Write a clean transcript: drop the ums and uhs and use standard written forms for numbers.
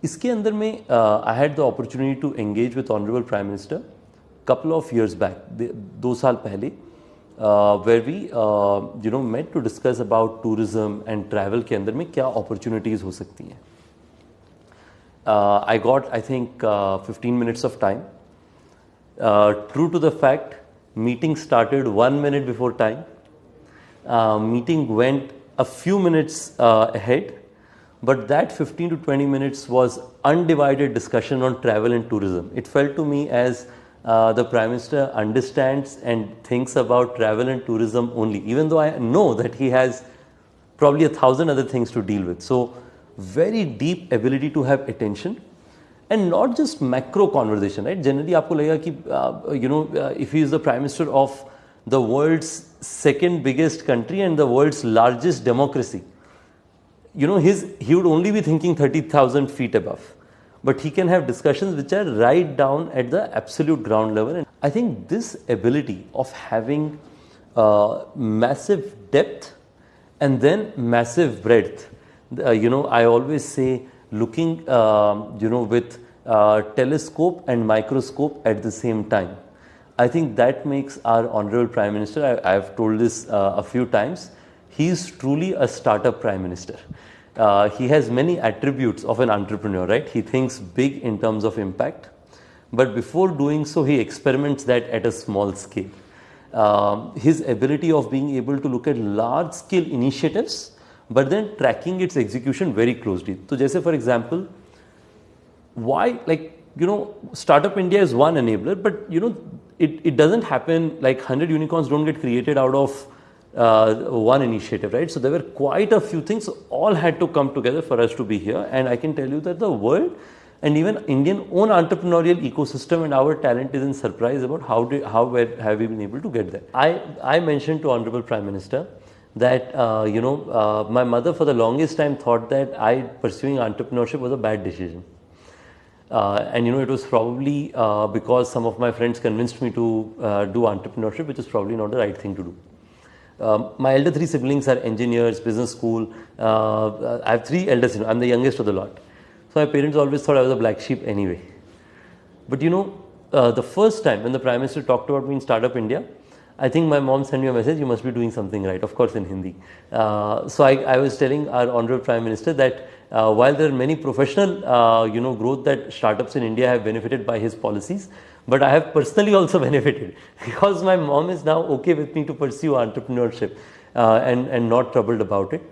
इसके अंदर में I had the opportunity to engage with honourable prime minister couple of years back, 2 साल पहले, where we met to discuss about tourism and travel के अंदर में क्या opportunities हो सकती हैं. I got, I think, 15 minutes of time. True to the fact, meeting started 1 minute before time. Meeting went a few minutes ahead, but that 15 to 20 minutes was undivided discussion on travel and tourism. It felt to me as the Prime Minister understands and thinks about travel and tourism only, even though I know that he has probably 1,000 other things to deal with. So, very deep ability to have attention and not just macro conversation, right? Generally, आपको लगेगा कि if he is the Prime Minister of the world's second biggest country and the world's largest democracy, he would only be thinking 30,000 feet above. But he can have discussions which are right down at the absolute ground level. And I think this ability of having massive depth and then massive breadth, I always say looking, with telescope and microscope at the same time. I think that makes our Honorable Prime Minister, I have told this a few times, he is truly a startup Prime Minister. He has many attributes of an entrepreneur, right? He thinks big in terms of impact, but before doing so, he experiments that at a small scale. His ability of being able to look at large scale initiatives, but then tracking its execution very closely. So, just for example, why, Startup India is one enabler, but it doesn't happen like 100 unicorns don't get created out of one initiative, right? So there were quite a few things, all had to come together for us to be here. And I can tell you that the world and even Indian own entrepreneurial ecosystem and our talent is in surprise about how have we been able to get there. I mentioned to Honorable Prime Minister that my mother for the longest time thought that pursuing entrepreneurship was a bad decision. And it was probably because some of my friends convinced me to do entrepreneurship, which is probably not the right thing to do. My elder 3 siblings are engineers, business school. I have 3 elder siblings. I'm the youngest of the lot. So my parents always thought I was a black sheep anyway. But the first time when the Prime Minister talked about me in Startup India, I think my mom sent me a message, you must be doing something right, of course in Hindi. So I was telling our Honorable Prime Minister that while there are many professional growth that startups in India have benefited by his policies, but I have personally also benefited because my mom is now okay with me to pursue entrepreneurship and not troubled about it.